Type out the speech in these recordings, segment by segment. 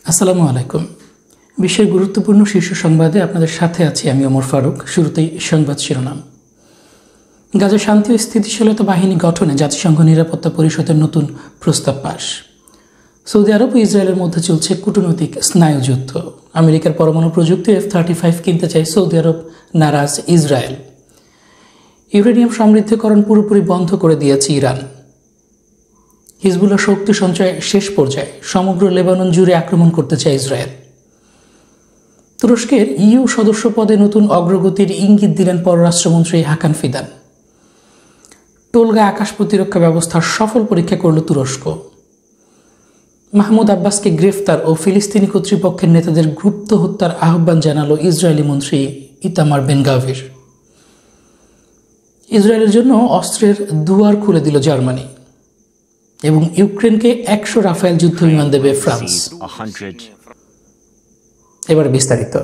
আসসালামু আলাইকুম। বিশ্বের গুরুত্বপূর্ণ শীর্ষ সংবাদে আপনাদের সাথে আছি আমি ওমর ফারুক। শুরুতেই সংবাদ শিরোনাম। গাজা শান্তি ও স্থিতিশীলতা বাহিনী গঠনে জাতিসংঘ নিরাপত্তা পরিষদের নতুন প্রস্তাব পাশ। সৌদি আরব ও ইসরায়েলের মধ্যে চলছে কূটনৈতিক স্নায়ুযুদ্ধ। আমেরিকার পরমাণু প্রযুক্তি F-35 কিনতে চায় সৌদি আরব, নারাজ ইসরায়েল। ইউরেনিয়াম সমৃদ্ধকরণ পুরোপুরি বন্ধ করে দিয়েছে ইরান। হিজবুল্লাহ শক্তি সঞ্চয় শেষ পর্যায়ে, সমগ্র লেবানন জুড়ে আক্রমণ করতে চায় ইসরায়েল। তুরস্কের ইইউ সদস্য পদে নতুন অগ্রগতির ইঙ্গিত দিলেন পররাষ্ট্রমন্ত্রী হাকান ফিদান। টোলগা আকাশ প্রতিরক্ষা ব্যবস্থার সফল পরীক্ষা করল তুরস্ক। মাহমুদ আব্বাসকে গ্রেফতার ও ফিলিস্তিনি কর্তৃপক্ষের নেতাদের গুপ্ত হত্যার আহ্বান জানালো ইসরায়েলি মন্ত্রী ইতামার বেন গাভির। ইসরায়েলের জন্য অস্ত্রের দুয়ার খুলে দিল জার্মানি এবং ইউক্রেনকে 100 রাফায়েল যুদ্ধবিমান দেবে ফ্রান্স। এবার বিস্তারিত।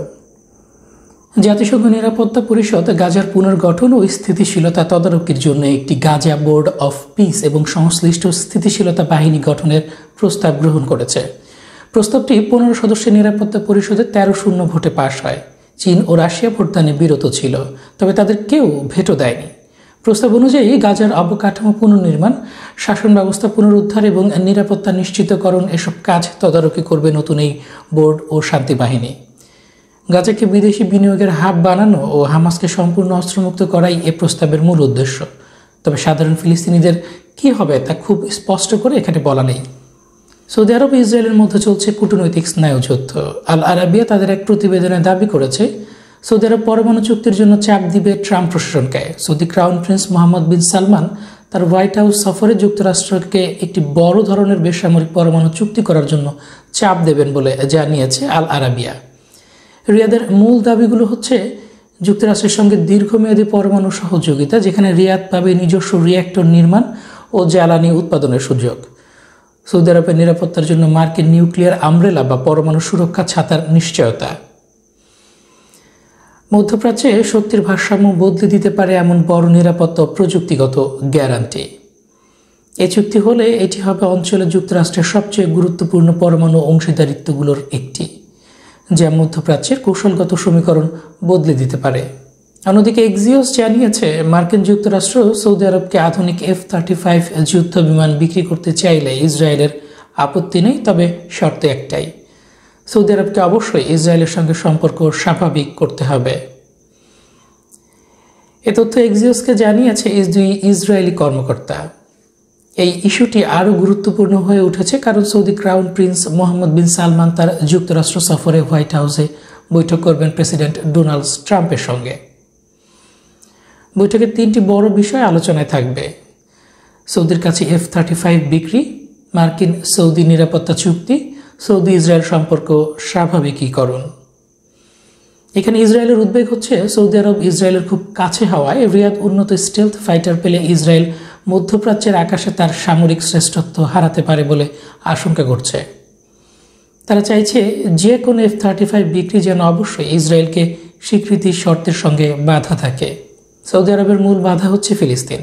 জাতিসংঘ নিরাপত্তা পরিষদ গাজার পুনর্গঠন ও স্থিতিশীলতা তদারকির জন্য একটি গাজা বোর্ড অফ পিস এবং সংশ্লিষ্ট স্থিতিশীলতা বাহিনী গঠনের প্রস্তাব গ্রহণ করেছে। প্রস্তাবটি 15 সদস্যের নিরাপত্তা পরিষদে 13-0 ভোটে পাশ হয়। চীন ও রাশিয়া ভোটদানে বিরত ছিল, তবে তাদের কেউ ভেটো দেয়নি। প্রস্তাব অনুযায়ী গাজার অবকাঠামো পুনর্নির্মাণ, শাসন ব্যবস্থা পুনরুদ্ধার এবং নিরাপত্তা নিশ্চিতকরণ এসব কাজ তদারকি করবে নতুন এই বোর্ড ও শান্তি বাহিনী। গাজাকে বিদেশি বিনিয়োগের হাব বানানো ও হামাসকে সম্পূর্ণ অস্ত্রমুক্ত করাই এ প্রস্তাবের মূল উদ্দেশ্য। তবে সাধারণ ফিলিস্তিনিদের কি হবে তা খুব স্পষ্ট করে এখানে বলা নেই। সৌদি আরব ও ইসরায়েলের মধ্যে চলছে কূটনৈতিক স্নায়ুযুদ্ধ। আল আরাবিয়া তাদের এক প্রতিবেদনে দাবি করেছে, সৌদি আরব পরমাণু চুক্তির জন্য চাপ দিবে ট্রাম্প প্রশাসনকে। সৌদি ক্রাউন প্রিন্স মোহাম্মদ বিন সালমান তার হোয়াইট হাউস সফরে যুক্তরাষ্ট্রকে একটি বড় ধরনের বেসামরিক পরমাণু চুক্তি করার জন্য চাপ দেবেন বলে জানিয়েছে আল আরাবিয়া। রিয়াদের মূল দাবিগুলো হচ্ছে যুক্তরাষ্ট্রের সঙ্গে দীর্ঘমেয়াদী পরমাণু সহযোগিতা, যেখানে রিয়াদ পাবে নিজস্ব রিঅ্যাক্টর নির্মাণ ও জ্বালানি উৎপাদনের সুযোগ। সৌদি আরবের নিরাপত্তার জন্য মার্কিন নিউক্লিয়ার আমব্রেলা বা পরমাণু সুরক্ষা ছাতার নিশ্চয়তা। মধ্যপ্রাচ্যে শক্তির ভারসাম্য বদলে দিতে পারে এমন বড় নিরাপত্তা ও প্রযুক্তিগত গ্যারান্টি। এ চুক্তি হলে এটি হবে অঞ্চলে যুক্তরাষ্ট্রের সবচেয়ে গুরুত্বপূর্ণ পরমাণু অংশীদারিত্বগুলোর একটি, যা মধ্যপ্রাচ্যের কৌশলগত সমীকরণ বদলে দিতে পারে। অন্যদিকে এক্সিওস জানিয়েছে, মার্কিন যুক্তরাষ্ট্র সৌদি আরবকে আধুনিক F-35 যুদ্ধ বিমান বিক্রি করতে চাইলে ইসরায়েলের আপত্তি নেই, তবে শর্ত একটাই, সৌদি আরবকে অবশ্যই ইসরায়েলের সঙ্গে সম্পর্ক স্বাভাবিক করতে হবে। এ তথ্য এক্সিওসকে জানিয়েছে দুই ইসরায়েলি কর্মকর্তা। এই ইস্যুটি আরও গুরুত্বপূর্ণ হয়ে উঠেছে কারণ সৌদি ক্রাউন প্রিন্স মোহাম্মদ বিন সালমান তার যুক্তরাষ্ট্র সফরে হোয়াইট হাউসে বৈঠক করবেন প্রেসিডেন্ট ডোনাল্ড ট্রাম্পের সঙ্গে। বৈঠকে 3টি বড় বিষয় আলোচনায় থাকবে: সৌদির কাছে F-35 বিক্রি, মার্কিন সৌদি নিরাপত্তা চুক্তি, সৌদি ইসরায়েল সম্পর্ক স্বাভাবিকীকরণ। এখানে ইসরায়েলের উদ্বেগ হচ্ছে, সৌদি আরব ইসরায়েলের খুব কাছে হওয়ায় রিয়াদ উন্নত স্টেলথ ফাইটার পেলে ইসরায়েল মধ্যপ্রাচ্যের আকাশে তার সামরিক শ্রেষ্ঠত্ব হারাতে পারে বলে আশঙ্কা করছে। তারা চাইছে যে কোনো F-35 বিক্রি যেন অবশ্যই ইসরায়েলকে স্বীকৃতির শর্তের সঙ্গে বাধা থাকে। সৌদি আরবের মূল বাধা হচ্ছে ফিলিস্তিন।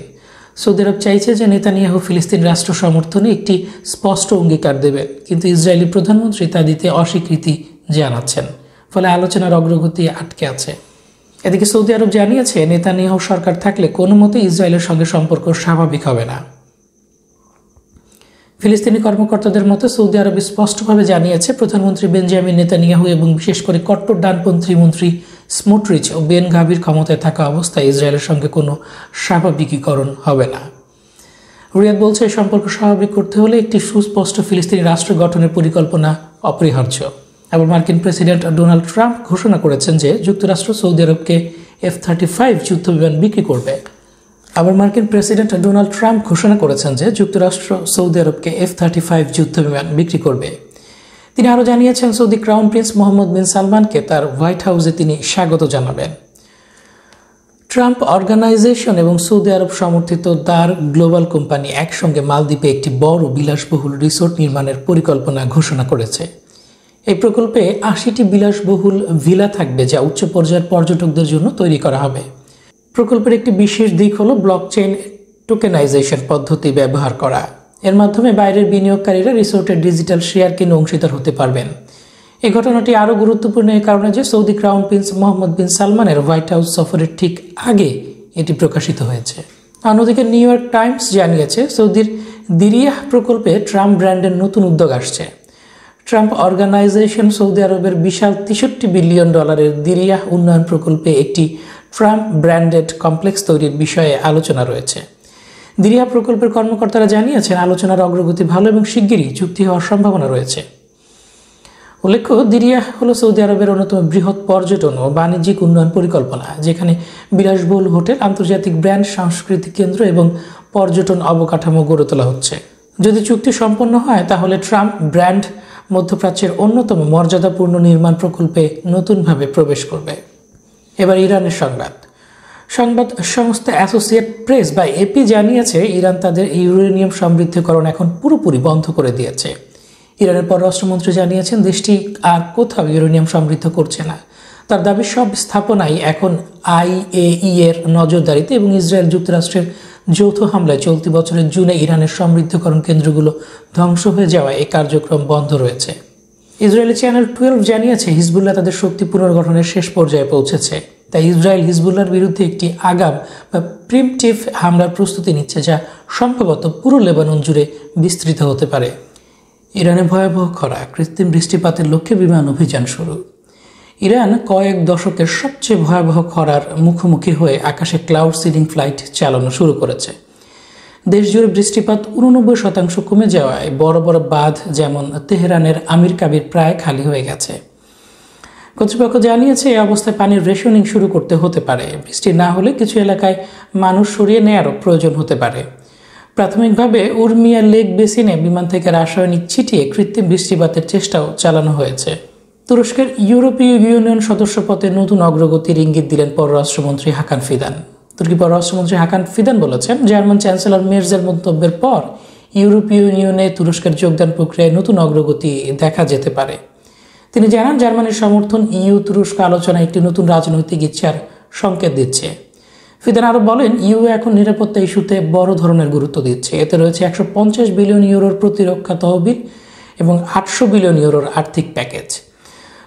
সৌদি আরব চাইছে যে নেতানিয়াহু ফিলিস্তিন রাষ্ট্র সমর্থনে একটি স্পষ্ট অঙ্গীকার দেবে, কিন্তু ইসরায়েলি প্রধানমন্ত্রী তা দিতে অস্বীকৃতি জানাচ্ছেন, ফলে আলোচনার অগ্রগতি আটকে আছে। এদিকে সৌদি আরব জানিয়েছে, নেতানিয়াহু সরকার থাকলে কোনো মতে ইসরায়েলের সঙ্গে সম্পর্ক স্বাভাবিক হবে না। ফিলিস্তিনি কর্মকর্তাদের মতে সৌদি আরব স্পষ্টভাবে জানিয়েছে, প্রধানমন্ত্রী বেঞ্জামিন নেতানিয়াহু এবং বিশেষ করে কট্টর ডানপন্থী মন্ত্রী স্মোটরিচ ও বেন গাভির ক্ষমতায় থাকা অবস্থায় ইসরায়েলের সঙ্গে কোনো স্বাভাবিকীকরণ হবে না। রিয়াদ বলছে, এই সম্পর্ক স্বাভাবিক করতে হলে একটি সুস্পষ্ট ফিলিস্তিনি রাষ্ট্র গঠনের পরিকল্পনা অপরিহার্য। আবার মার্কিন প্রেসিডেন্ট ডোনাল্ড ট্রাম্প ঘোষণা করেছেন যে যুক্তরাষ্ট্র সৌদি আরবকে F-35 যুদ্ধবিমান বিক্রি করবে। তিনি আরও জানিয়েছেন, সৌদি ক্রাউন প্রিন্স মোহাম্মদ বিন সালমানকে তার হোয়াইট হাউসে তিনি স্বাগত জানাবেন। ট্রাম্প অর্গানাইজেশন এবং সৌদি আরব সমর্থিত দার গ্লোবাল কোম্পানি একসঙ্গে মালদ্বীপে একটি বড় বিলাসবহুল রিসোর্ট নির্মাণের পরিকল্পনা ঘোষণা করেছে। এই প্রকল্পে 80টি বিলাসবহুল ভিলা থাকবে, যা উচ্চ পর্যায়ের পর্যটকদের জন্য তৈরি করা হবে। প্রকল্পের একটি বিশেষ দিক হলো ব্লকচেইন টোকেনাইজেশন পদ্ধতি ব্যবহার করা। এর মাধ্যমে বাইরের বিনিয়োগকারীরা রিসোর্টের ডিজিটাল শেয়ার কিনে অংশীদার হতে পারবেন। এই ঘটনাটি আরও গুরুত্বপূর্ণ এই কারণে যে সৌদি ক্রাউন প্রিন্স মোহাম্মদ বিন সালমানের হোয়াইট হাউস সফরের ঠিক আগে এটি প্রকাশিত হয়েছে। অন্যদিকে নিউ ইয়র্ক টাইমস জানিয়েছে সৌদির দিরিয়াহ প্রকল্পে ট্রাম্প ব্র্যান্ডের নতুন উদ্যোগ আসছে। ট্রাম্প অর্গানাইজেশন সৌদি আরবের বিশাল $63 বিলিয়ন দিরিয়াহ উন্নয়ন প্রকল্পে একটি ট্রাম্প ব্র্যান্ডেড কমপ্লেক্স তৈরির বিষয়ে আলোচনা রয়েছে। দিরিয়াহ প্রকল্পের কর্মকর্তারা জানিয়েছেন আলোচনার অগ্রগতি ভালো এবং শিগগিরই চুক্তি হওয়ার সম্ভাবনা রয়েছে। উল্লেখ্য, দিরিয়াহ হল সৌদি আরবের অন্যতম বৃহৎ পর্যটন ও বাণিজ্যিক উন্নয়ন পরিকল্পনা, যেখানে বিলাসবহুল হোটেল, আন্তর্জাতিক ব্র্যান্ড, সাংস্কৃতিক কেন্দ্র এবং পর্যটন অবকাঠামো গড়ে তোলা হচ্ছে। যদি চুক্তি সম্পন্ন হয় তাহলে ট্রাম্প ব্র্যান্ড মধ্যপ্রাচ্যের অন্যতম মর্যাদাপূর্ণ নির্মাণ প্রকল্পে নতুনভাবে প্রবেশ করবে। এবার ইরানের সংবাদ সংস্থা অ্যাসোসিয়েট প্রেস বা এপি জানিয়েছে ইরান তাদের ইউরেনিয়াম সমৃদ্ধকরণ এখন পুরোপুরি বন্ধ করে দিয়েছে। ইরানের পররাষ্ট্রমন্ত্রী জানিয়েছেন দেশটি আর কোথাও ইউরেনিয়াম সমৃদ্ধ করছে না। তার দাবি সব স্থাপনাই এখন IAEA এর নজরদারিতে এবং ইসরায়েল যুক্তরাষ্ট্রের যৌথ হামলায় চলতি বছরের জুনে ইরানের সমৃদ্ধকরণ কেন্দ্রগুলো ধ্বংস হয়ে যাওয়ায় এই কার্যক্রম বন্ধ রয়েছে। ইসরায়েলি চ্যানেল 12 জানিয়েছে হিজবুল্লাহ তাদের শক্তি পুনর্গঠনের শেষ পর্যায়ে পৌঁছেছে। তাই ইসরায়েল হিজবুল্লাহর বিরুদ্ধে একটি আগাম বা প্রিমটিভ হামলার প্রস্তুতি নিচ্ছে, যা সম্ভবত পুরো লেবানন জুড়ে বিস্তৃত হতে পারে। ইরানে ভয়াবহ খরা, কৃত্রিম বৃষ্টিপাতের লক্ষ্যে বিমান অভিযান শুরু। ইরান কয়েক দশকের সবচেয়ে ভয়াবহ খরার মুখোমুখি হয়ে আকাশে ক্লাউড সিডিং ফ্লাইট চালানো শুরু করেছে। দেশজুড়ে বৃষ্টিপাত 89% কমে যাওয়ায় বড় বড় বাঁধ যেমন তেহরানের আমির কাবির প্রায় খালি হয়ে গেছে। কর্তৃপক্ষ জানিয়েছে এই অবস্থায় পানির রেশনিং শুরু করতে হতে পারে। বৃষ্টি না হলে কিছু এলাকায় মানুষ সরিয়ে নেওয়ারও প্রয়োজন হতে পারে। প্রাথমিকভাবে উর্মিয়া লেক বেসিনে বিমান থেকে রাসায়নিক ছিটিয়ে কৃত্রিম বৃষ্টিপাতের চেষ্টাও চালানো হয়েছে। তুরস্কের ইউরোপীয় ইউনিয়ন সদস্যপদে নতুন অগ্রগতির ইঙ্গিত দিলেন পররাষ্ট্রমন্ত্রী হাকান ফিদান। তুর্কি পররাষ্ট্রমন্ত্রী হাকান ফিদান বলেছেন, জার্মান চ্যান্সেলর মের্জের মন্তব্যের পর ইউরোপীয় ইউনিয়নে তুরস্কের যোগদান প্রক্রিয়ায় নতুন অগ্রগতি দেখা যেতে পারে। তিনি জানান, জার্মানির সমর্থন তুরস্ক আলোচনায় একটি নতুন রাজনৈতিক ইচ্ছার সংকেত দিচ্ছে। ফিদান আরও বলেন, এখন নিরাপত্তা ইস্যুতে বড় ধরনের গুরুত্ব দিচ্ছে। এতে রয়েছে 150 বিলিয়ন ইউরোর প্রতিরক্ষা তহবিল এবং 800 বিলিয়ন ইউরোর আর্থিক প্যাকেজ।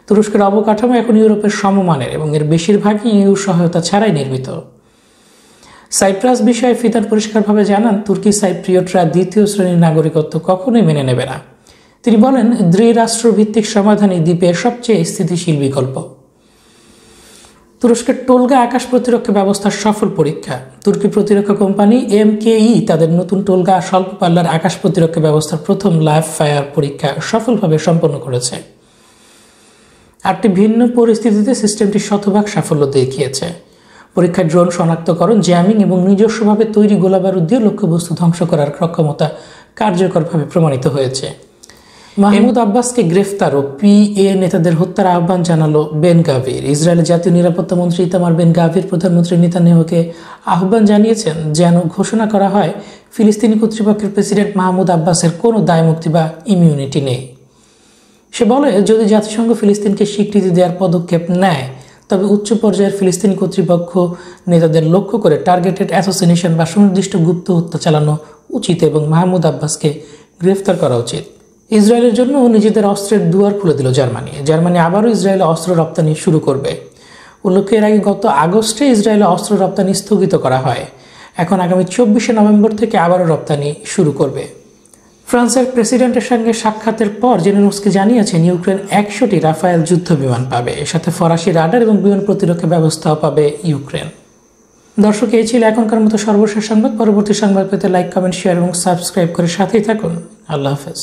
তুরস্কের অবকাঠামো এখন ইউরোপের সমমানের এবং এর বেশিরভাগই সহায়তা ছাড়াই নির্মিত। সাইপ্রাস বিষয়ে ফিদান পরিষ্কারভাবে জানান, তুর্কি সাইপ্রিয়টরা দ্বিতীয় শ্রেণীর নাগরিকত্ব কখনোই মেনে নেবে না। তিনি বলেন, দ্বিরাষ্ট্রভিত্তিক সমাধানই দ্বীপের সবচেয়ে স্থিতিশীল বিকল্প। তুরস্কের টোলগা আকাশ প্রতিরক্ষা ব্যবস্থার সফল পরীক্ষা। তুর্কি প্রতিরক্ষা কোম্পানি MKE তাদের নতুন টোলগা স্বল্প পাল্লার আকাশ প্রতিরক্ষা ব্যবস্থার প্রথম লাইভ ফায়ার পরীক্ষা সফলভাবে সম্পন্ন করেছে। 8টি ভিন্ন পরিস্থিতিতে সিস্টেমটি শতভাগ সাফল্য দেখিয়েছে। পরীক্ষায় ড্রোন শনাক্তকরণ, জ্যামিং এবং নিজস্বভাবে তৈরি গোলাবারুদ দিয়ে লক্ষ্যবস্তু ধ্বংস করার সক্ষমতা কার্যকরভাবে প্রমাণিত হয়েছে। মাহমুদ আব্বাসকে গ্রেফতার ও PA নেতাদের হত্যার আহ্বান জানালো বেন গাভির। ইসরায়েলের জাতীয় নিরাপত্তা মন্ত্রী ইতামার বেন গাভির প্রধানমন্ত্রী নেতানিয়াহুকে আহ্বান জানিয়েছেন যেন ঘোষণা করা হয় ফিলিস্তিনি কর্তৃপক্ষের প্রেসিডেন্ট মাহমুদ আব্বাসের কোনো দায়মুক্তি বা ইমিউনিটি নেই। সে বলে, যদি জাতিসংঘ ফিলিস্তিনকে স্বীকৃতি দেওয়ার পদক্ষেপ নেয় তবে উচ্চ পর্যায়ের ফিলিস্তিনি কর্তৃপক্ষ নেতাদের লক্ষ্য করে টার্গেটেড অ্যাসোসিনেশন বা সুনির্দিষ্ট গুপ্ত হত্যা চালানো উচিত এবং মাহমুদ আব্বাসকে গ্রেফতার করা উচিত। ইসরায়েলের জন্য নিজেদের অস্ত্রের দুয়ার খুলে দিল জার্মানি। জার্মানি আবারও ইসরায়েলে অস্ত্র রপ্তানি শুরু করবে। উল্লেখ্য, এর আগে গত আগস্টে ইসরায়েলে অস্ত্র রপ্তানি স্থগিত করা হয়। এখন আগামী 24শে নভেম্বর থেকে আবারও রপ্তানি শুরু করবে। ফ্রান্সের প্রেসিডেন্টের সঙ্গে সাক্ষাতের পর জেলেনস্কি জানিয়েছেন ইউক্রেন 100টি রাফায়েল যুদ্ধ বিমান পাবে। এর সাথে ফরাসি রাডার এবং বিমান প্রতিরক্ষা ব্যবস্থাও পাবে ইউক্রেন। দর্শক, এই ছিল এখনকার মতো সর্বশেষ সংবাদ। পরবর্তী সংবাদ পেতে লাইক, কমেন্ট, শেয়ার এবং সাবস্ক্রাইব করে সাথেই থাকুন। আল্লাহ হাফেজ।